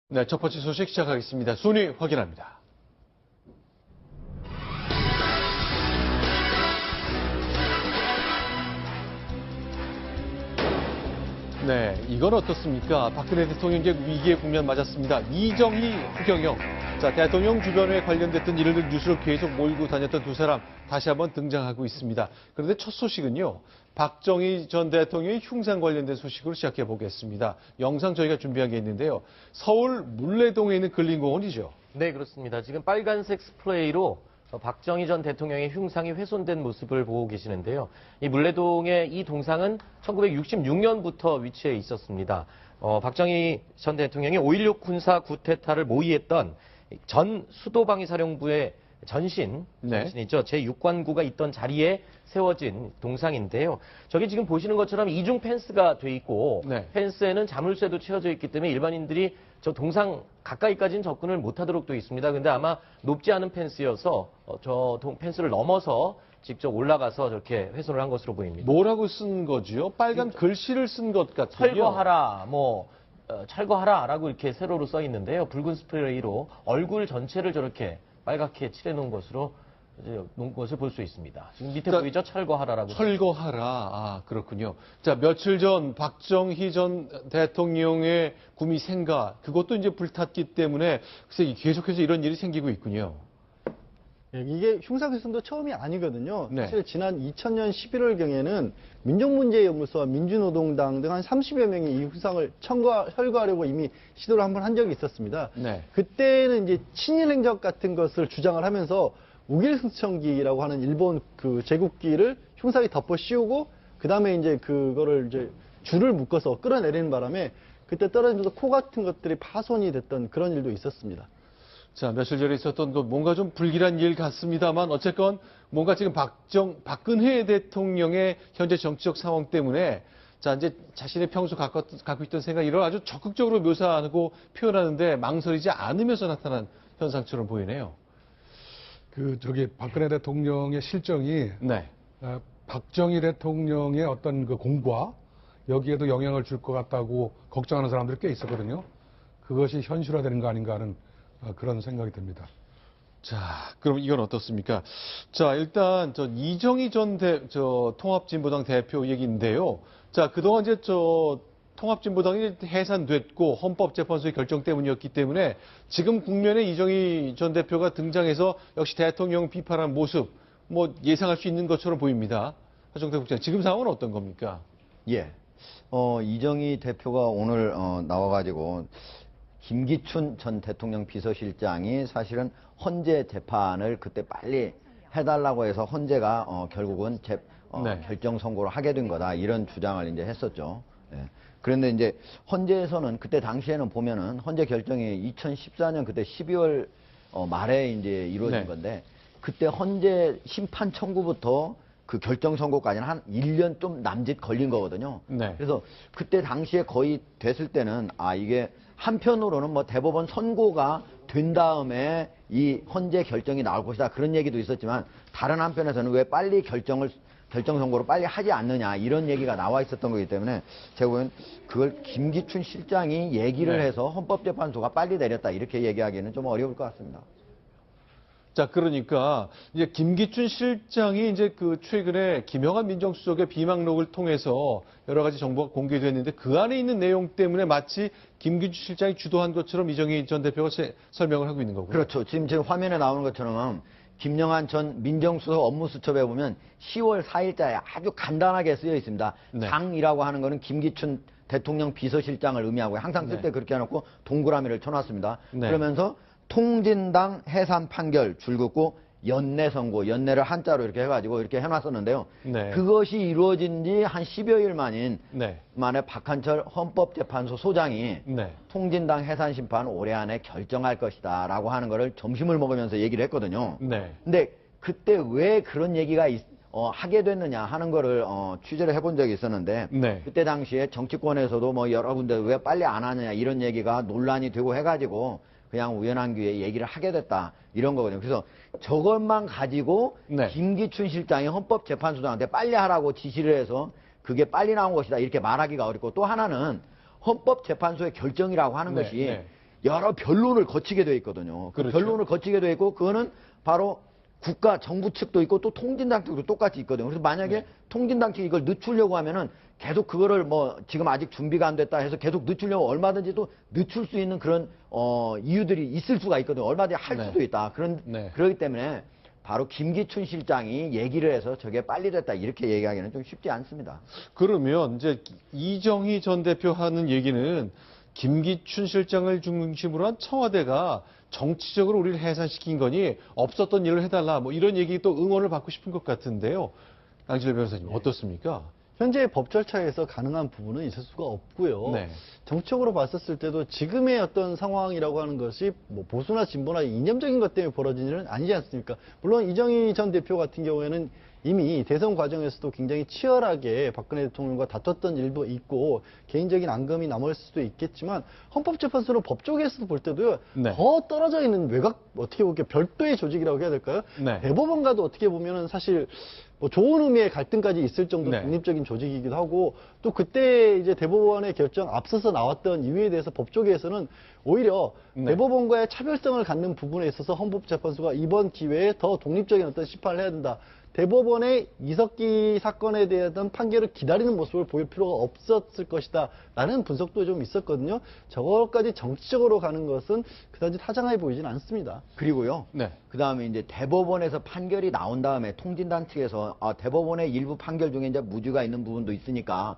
네, 첫 번째 소식 시작하겠습니다. 순위 확인합니다. 네, 이건 어떻습니까? 박근혜 대통령의 위기의 국면 맞았습니다. 이정희, 후경영. 자, 대통령 주변에 관련됐던 이런 뉴스를 계속 몰고 다녔던 두 사람 다시 한번 등장하고 있습니다. 그런데 첫 소식은요. 박정희 전 대통령의 흉상 관련된 소식으로 시작해 보겠습니다. 영상 저희가 준비한 게 있는데요. 서울 물레동에 있는 근린공원이죠. 네, 그렇습니다. 지금 빨간색 스프레이로 박정희 전 대통령의 흉상이 훼손된 모습을 보고 계시는데요. 이 물레동의 이 동상은 1966년부터 위치해 있었습니다. 박정희 전 대통령이 5.16 군사 구테타를 모의했던 전 수도방위사령부의 전신 있죠. 제6관구가 있던 자리에 세워진 동상인데요. 저기 지금 보시는 것처럼 이중 펜스가 돼 있고 펜스에는 자물쇠도 채워져 있기 때문에 일반인들이 저 동상 가까이까지는 접근을 못하도록 되어 있습니다. 근데 아마 높지 않은 펜스여서 저 펜스를 넘어서 직접 올라가서 저렇게 훼손을 한 것으로 보입니다. 뭐라고 쓴 거지요? 빨간 글씨를 쓴 것 같아요. 철거하라, 철거하라라고 이렇게 세로로 써 있는데요. 붉은 스프레이로 얼굴 전체를 저렇게 빨갛게 칠해놓은 것으로 놓은 것을 볼 수 있습니다. 지금 밑에 보이죠? 철거하라라고. 철거하라. 아, 그렇군요. 자, 며칠 전 박정희 전 대통령의 구미 생가 그것도 이제 불탔기 때문에 글쎄 계속해서 이런 일이 생기고 있군요. 이게 흉상훼손도 처음이 아니거든요. 네. 사실 지난 2000년 11월경에는 민족문제연구소와 민주노동당 등 한 30여 명이 이 흉상을 철거하려고 이미 시도를 한번 한 적이 있었습니다. 네. 그때는 이제 친일 행적 같은 것을 주장을 하면서 우길승천기라고 하는 일본 그 제국기를 흉상에 덮어 씌우고 그 다음에 이제 그거를 이제 줄을 묶어서 끌어내리는 바람에 그때 떨어지면서 코 같은 것들이 파손이 됐던 그런 일도 있었습니다. 자, 며칠 전에 있었던 그 뭔가 좀 불길한 일 같습니다만 어쨌건 뭔가 지금 박근혜 대통령의 현재 정치적 상황 때문에 자, 이제 자신의 평소 갖고 있던 생각을 아주 적극적으로 묘사하고 표현하는데 망설이지 않으면서 나타난 현상처럼 보이네요. 박근혜 대통령의 실정이 박정희 대통령의 어떤 그 공과 여기에도 영향을 줄 것 같다고 걱정하는 사람들이 꽤 있었거든요. 그것이 현실화되는 거 아닌가 하는 그런 생각이 듭니다. 자, 그럼 이건 어떻습니까? 자, 일단 이정희 전 통합진보당 대표 얘기인데요. 자, 그동안 이제 통합진보당이 해산됐고 헌법재판소의 결정 때문이었기 때문에 지금 국면에 이정희 전 대표가 등장해서 역시 대통령 비판한 모습 예상할 수 있는 것처럼 보입니다. 하정태 국장, 지금 상황은 어떤 겁니까? 예. 이정희 대표가 오늘 나와가지고 김기춘 전 대통령 비서실장이 사실은 헌재 재판을 그때 빨리 해달라고 해서 헌재가 결국은 결정 선고를 하게 된 거다 이런 주장을 이제 했었죠. 예. 그런데 이제 헌재에서는 그때 당시에는 보면은 헌재 결정이 2014년 그때 12월 말에 이제 이루어진 건데 그때 헌재 심판 청구부터 그 결정 선고까지는 한 1년 좀 남짓 걸린 거거든요. 그래서 그때 당시에 거의 됐을 때는 이게 한편으로는 대법원 선고가 된 다음에 이 헌재 결정이 나올 것이다 그런 얘기도 있었지만 다른 한편에서는 왜 빨리 결정 선고를 빨리 하지 않느냐 이런 얘기가 나와 있었던 거기 때문에 제가 보기엔 그걸 김기춘 실장이 얘기를 해서 헌법재판소가 빨리 내렸다 이렇게 얘기하기에는 좀 어려울 것 같습니다. 자, 그러니까 이제 김기춘 실장이 이제 최근에 김영한 민정수석의 비망록을 통해서 여러 가지 정보가 공개됐는데 그 안에 있는 내용 때문에 마치 김기춘 실장이 주도한 것처럼 이정희 전 대표가 설명을 하고 있는 거고요. 그렇죠. 지금 화면에 나오는 것처럼 김영한 전 민정수석 업무수첩에 보면 10월 4일자에 아주 간단하게 쓰여 있습니다. 장이라고 하는 거는 김기춘 대통령 비서실장을 의미하고요. 항상 쓸 때 그렇게 해놓고 동그라미를 쳐놨습니다. 그러면서 통진당 해산 판결 줄긋고 연내 선고, 연내를 한자로 이렇게 해가지고 이렇게 해놨었는데요. 그것이 이루어진 지 한 10여일 만에 박한철 헌법재판소 소장이 통진당 해산 심판 올해 안에 결정할 것이다 라고 하는 거를 점심을 먹으면서 얘기를 했거든요. 근데 그때 왜 그런 얘기가 하게 됐느냐 하는 거를 취재를 해본 적이 있었는데 그때 당시에 정치권에서도 여러 군데 왜 빨리 안 하느냐 이런 얘기가 논란이 되고 해가지고 그냥 우연한 기회에 얘기를 하게 됐다 이런 거거든요. 그래서 저것만 가지고 김기춘 실장이 헌법재판소장한테 빨리 하라고 지시를 해서 그게 빨리 나온 것이다 이렇게 말하기가 어렵고 또 하나는 헌법재판소의 결정이라고 하는 것이 여러 변론을 거치게 돼 있거든요. 그 그렇죠. 변론을 거치게 돼 있고 그거는 바로 국가 정부 측도 있고 또 통진당 측도 똑같이 있거든요. 그래서 만약에 통진당 측이 이걸 늦추려고 하면은 계속 그거를 뭐 지금 아직 준비가 안 됐다 해서 계속 늦추려고 얼마든지 또 늦출 수 있는 그런 이유들이 있을 수가 있거든요. 얼마든지 할 수도 있다. 그렇기 때문에 바로 김기춘 실장이 얘기를 해서 저게 빨리 됐다 이렇게 얘기하기는 좀 쉽지 않습니다. 그러면 이제 이정희 전 대표 하는 얘기는 김기춘 실장을 중심으로 한 청와대가 정치적으로 우리를 해산시킨 거니 없었던 일을 해달라 뭐 이런 얘기 또 응원을 받고 싶은 것 같은데요. 양질래 변호사님 어떻습니까? 현재 법 절차에서 가능한 부분은 있을 수가 없고요. 네. 정치적으로 봤었을 때도 지금의 어떤 상황이라고 하는 것이 뭐 보수나 진보나 이념적인 것 때문에 벌어진 일은 아니지 않습니까? 물론 이정희 전 대표 같은 경우에는 이미 대선 과정에서도 굉장히 치열하게 박근혜 대통령과 다퉜던 일도 있고 개인적인 앙금이 남을 수도 있겠지만 헌법재판소는 법 쪽에서도 볼 때도요. 네. 더 떨어져 있는 외곽 어떻게 보면 별도의 조직이라고 해야 될까요? 네. 대법원과도 어떻게 보면은 사실 뭐 좋은 의미의 갈등까지 있을 정도 네. 독립적인 조직이기도 하고 또 그때 이제 대법원의 결정 앞서서 나왔던 이유에 대해서 법 쪽에서는 오히려 네. 대법원과의 차별성을 갖는 부분에 있어서 헌법재판소가 이번 기회에 더 독립적인 어떤 심판을 해야 된다. 대법원의 이석기 사건에 대한 판결을 기다리는 모습을 보일 필요가 없었을 것이다 라는 분석도 좀 있었거든요. 저것까지 정치적으로 가는 것은 그다지 타당해 보이진 않습니다. 그리고요. 네. 그 다음에 이제 대법원에서 판결이 나온 다음에 통진당 측에서 대법원의 일부 판결 중에 이제 무죄가 있는 부분도 있으니까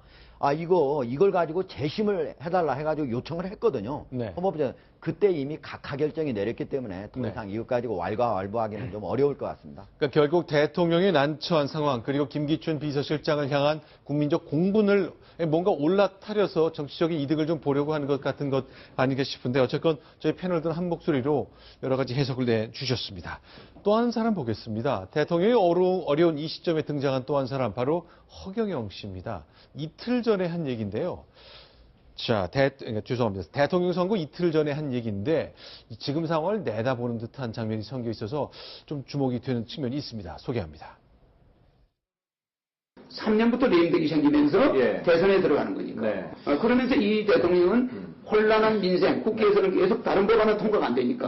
이걸 가지고 재심을 해달라 해가지고 요청을 했거든요. 네. 헌법재 그때 이미 각하 결정이 내렸기 때문에 더 네. 이상 이것 가지고 왈가왈부하기는 좀 어려울 것 같습니다. 그러니까 결국 대통령이 난처한 상황 그리고 김기춘 비서실장을 향한 국민적 공분을 뭔가 올라타려서 정치적인 이득을 좀 보려고 하는 것 같은 것 아닌가 싶은데 어쨌건 저희 패널들은 한 목소리로 여러 가지 해석을 내주셨습니다. 또 한 사람 보겠습니다. 대통령이 어려운 이 시점에 등장한 또 한 사람 바로 허경영 씨입니다. 이틀 전에 한 얘기인데요. 자, 죄송합니다. 대통령 선거 이틀 전에 한 얘기인데 지금 상황을 내다보는 듯한 장면이 담겨 있어서 좀 주목이 되는 측면이 있습니다. 소개합니다. 3년부터 레임덕이 생기면서 대선에 들어가는 거니까. 네. 그러면서 이 대통령은 혼란한 민생, 국회에서는 계속 다른 법안은 통과가 안 되니까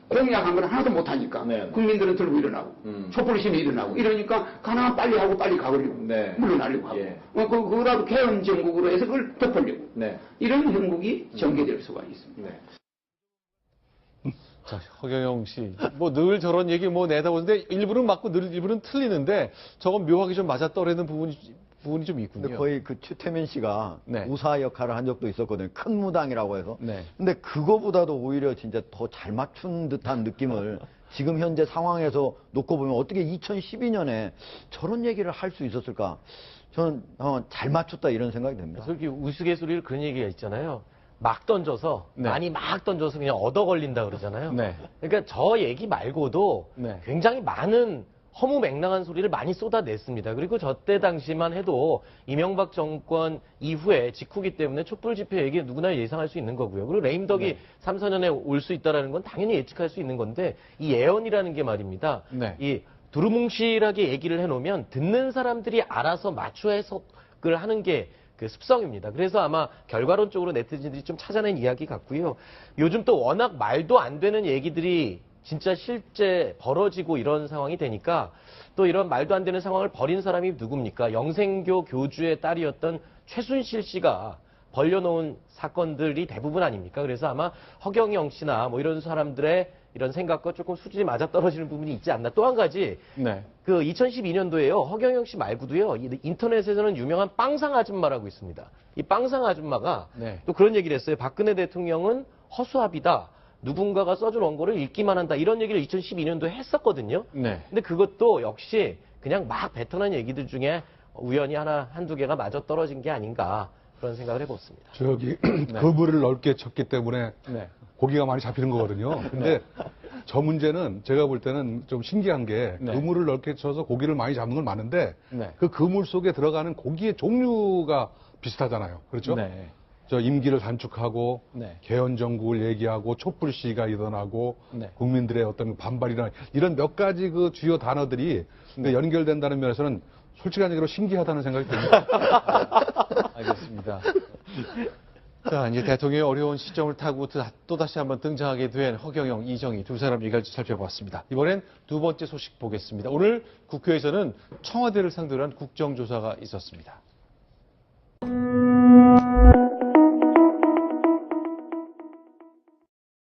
공약한 건 하나도 못하니까 국민들은 들고 일어나고 촛불심이 일어나고 이러니까 가능한 빨리 하고 빨리 가버리고 물러나려고 하고 그거라도 개헌 정국으로 해서 그걸 덮으려고 이런 형국이 전개될 수가 있습니다. 자, 허경영 씨, 뭐 늘 저런 얘기 뭐 내다보는데 일부는 맞고 일부는 틀리는데 저건 묘하게 좀 맞아떨어지는 부분이 좀 있군요. 근데 거의 그 최태민 씨가 네. 우사 역할을 한 적도 있었거든요. 큰 무당이라고 해서. 네. 근데 그거보다도 오히려 진짜 더 잘 맞춘 듯한 느낌을 지금 현재 상황에서 놓고 보면 어떻게 2012년에 저런 얘기를 할 수 있었을까? 저는 잘 맞췄다 이런 생각이 듭니다. 솔직히 우스갯소리를 그런 얘기가 있잖아요. 막 던져서 네. 많이 막 던져서 그냥 얻어 걸린다 그러잖아요. 네. 그러니까 저 얘기 말고도 네. 굉장히 많은 허무맹랑한 소리를 많이 쏟아냈습니다. 그리고 저때 당시만 해도 이명박 정권 이후에 직후기 때문에 촛불 집회 얘기 누구나 예상할 수 있는 거고요. 그리고 레임덕이 3, 4년에 올 수 있다는 건 당연히 예측할 수 있는 건데 이 예언이라는 게 말입니다. 네. 이 두루뭉실하게 얘기를 해놓으면 듣는 사람들이 알아서 맞춰 해석을 하는 게 그 습성입니다. 그래서 아마 결과론적으로 네티즌들이 좀 찾아낸 이야기 같고요. 요즘 또 워낙 말도 안 되는 얘기들이 진짜 실제 벌어지고 이런 상황이 되니까 또 이런 말도 안 되는 상황을 벌인 사람이 누굽니까? 영생교 교주의 딸이었던 최순실 씨가 벌려놓은 사건들이 대부분 아닙니까? 그래서 아마 허경영 씨나 뭐 이런 사람들의 이런 생각과 조금 수준이 맞아떨어지는 부분이 있지 않나. 또 한 가지 네. 그 2012년도에요. 허경영 씨 말고도요. 인터넷에서는 유명한 빵상 아줌마라고 있습니다. 이 빵상 아줌마가 네. 또 그런 얘기를 했어요. 박근혜 대통령은 허수아비다. 누군가가 써준 원고를 읽기만 한다. 이런 얘기를 2012년도에 했었거든요. 네. 근데 그것도 역시 그냥 막 뱉어낸 얘기들 중에 우연히 한두 개가 맞아떨어진 게 아닌가. 그런 생각을 해봤습니다. 저기 그물을 넓게 쳤기 때문에 네. 고기가 많이 잡히는 거거든요. 근데 저 문제는 제가 볼 때는 좀 신기한 게 네. 그물을 넓게 쳐서 고기를 많이 잡는 건 많은데 네. 그 그물 속에 들어가는 고기의 종류가 비슷하잖아요. 그렇죠? 네. 저 임기를 단축하고 네. 개헌 정국을 얘기하고 촛불 시위가 일어나고 네. 국민들의 어떤 반발이나 이런 몇 가지 그 주요 단어들이 연결된다는 면에서는 솔직한 얘기로 신기하다는 생각이 듭니다. 알겠습니다. 자, 이제 대통령의 어려운 시점을 타고 또다시 한번 등장하게 된 허경영, 이정희 두 사람 얘기를 살펴봤습니다. 이번엔 두 번째 소식 보겠습니다. 오늘 국회에서는 청와대를 상대로 한 국정조사가 있었습니다.